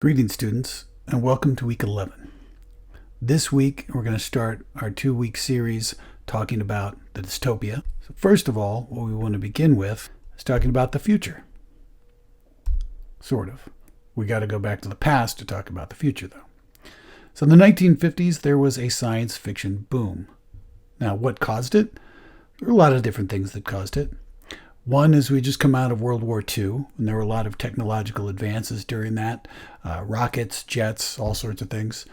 Greetings, students, and welcome to week 11. This week, we're going to start our 2-week series talking about the dystopia. So first of all, what we want to begin with is talking about the future. Sort of. We got to go back to the past to talk about the future, though. So in the 1950s, there was a science fiction boom. Now, what caused it? There were a lot of different things that caused it. One is we just come out of World War II, and there were a lot of technological advances during that. Rockets, jets, all sorts of things.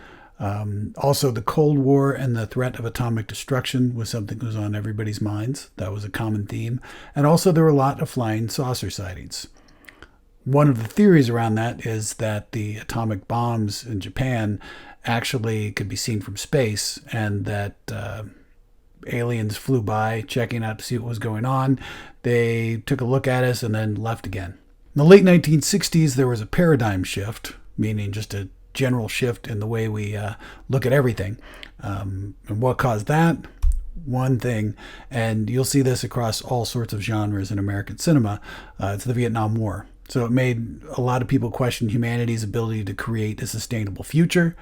Also, the Cold War and the threat of atomic destruction was something that was on everybody's minds. That was a common theme. And also, there were a lot of flying saucer sightings. One of the theories around that is that the atomic bombs in Japan actually could be seen from space, and that aliens flew by checking out to see what was going on. They took a look at us and then left again. In the late 1960s, there was a paradigm shift, meaning just a general shift in the way we look at everything. And what caused that? One thing, and you'll see this across all sorts of genres in American cinema, it's the Vietnam War. So it made a lot of people question humanity's ability to create a sustainable future,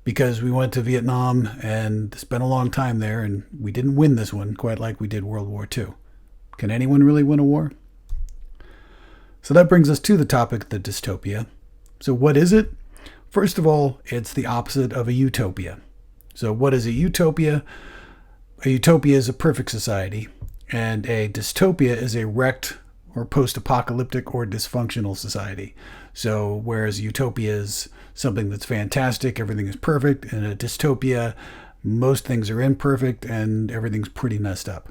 because we went to Vietnam and spent a long time there, and we didn't win this one quite like we did World War II. Can anyone really win a war? So that brings us to the topic of the dystopia. So what is it? First of all, it's the opposite of a utopia. So what is a utopia? A utopia is a perfect society, and a dystopia is a wrecked or post-apocalyptic or dysfunctional society. So whereas utopia is something that's fantastic, everything is perfect, in a dystopia, most things are imperfect and everything's pretty messed up.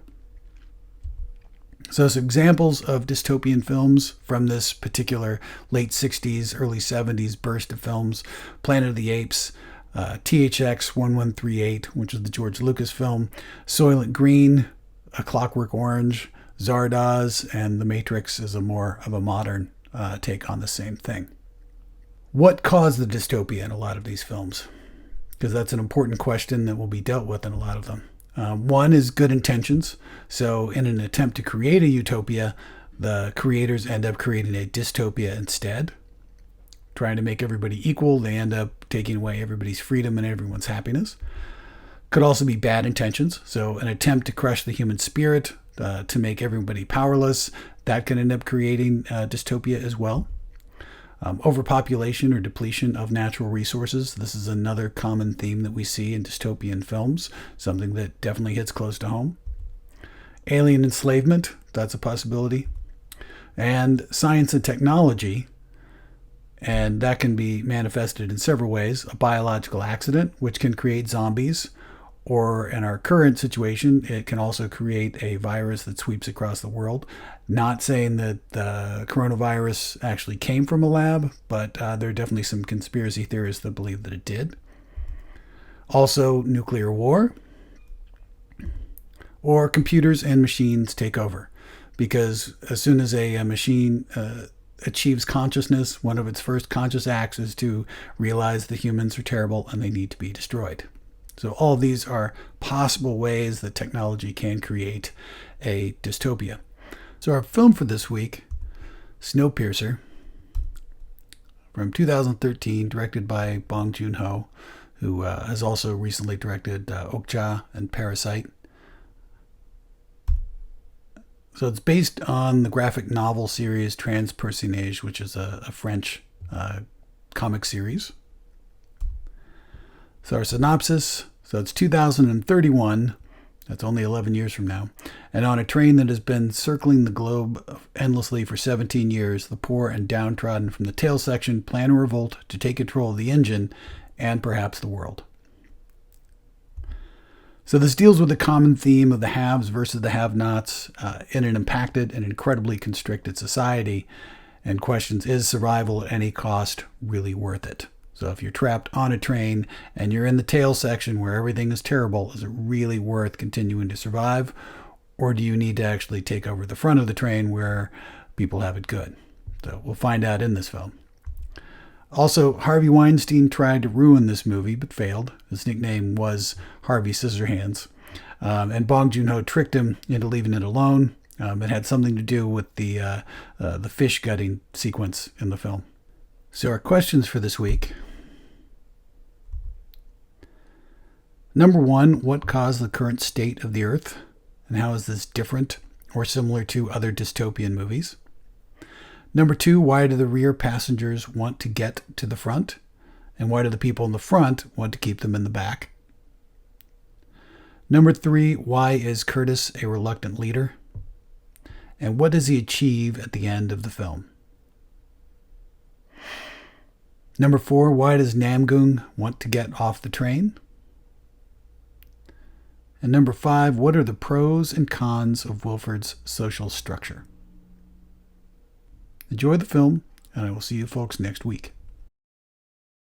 So some examples of dystopian films from this particular late 60s, early 70s burst of films: Planet of the Apes, THX 1138, which is the George Lucas film, Soylent Green, A Clockwork Orange, Zardoz, and The Matrix is a more of a modern take on the same thing. What caused the dystopia in a lot of these films? Because that's an important question that will be dealt with in a lot of them. One is good intentions. So in an attempt to create a utopia, the creators end up creating a dystopia instead. Trying to make everybody equal, they end up taking away everybody's freedom and everyone's happiness. Could also be bad intentions. So an attempt to crush the human spirit, to make everybody powerless, that can end up creating dystopia as well. Overpopulation or depletion of natural resources. This is another common theme that we see in dystopian films, something that definitely hits close to home. Alien enslavement, that's a possibility. And science and technology, and that can be manifested in several ways. A biological accident, which can create zombies, or in our current situation, it can also create a virus that sweeps across the world. Not saying that the coronavirus actually came from a lab, but there are definitely some conspiracy theorists that believe that it did. Also, nuclear war, or computers and machines take over. Because as soon as a machine achieves consciousness, one of its first conscious acts is to realize that humans are terrible and they need to be destroyed. So all of these are possible ways that technology can create a dystopia. So our film for this week, Snowpiercer, from 2013, directed by Bong Joon-ho, who has also recently directed Okja and Parasite. So it's based on the graphic novel series Transpersonnage, which is a French comic series. So our synopsis, so it's 2031, that's only 11 years from now, and on a train that has been circling the globe endlessly for 17 years, the poor and downtrodden from the tail section plan a revolt to take control of the engine and perhaps the world. So this deals with the common theme of the haves versus the have-nots in an impacted and incredibly constricted society, and questions, is survival at any cost really worth it? So if you're trapped on a train and you're in the tail section where everything is terrible, is it really worth continuing to survive? Or do you need to actually take over the front of the train where people have it good? So we'll find out in this film. Also, Harvey Weinstein tried to ruin this movie but failed. His nickname was Harvey Scissorhands. And Bong Joon-ho tricked him into leaving it alone. It had something to do with the fish gutting sequence in the film. So our questions for this week. Number 1, what caused the current state of the Earth? And how is this different or similar to other dystopian movies? Number 2, why do the rear passengers want to get to the front? And why do the people in the front want to keep them in the back? Number 3, why is Curtis a reluctant leader? And what does he achieve at the end of the film? Number 4, why does Namgung want to get off the train? And number 5, what are the pros and cons of Wilford's social structure? Enjoy the film, and I will see you folks next week.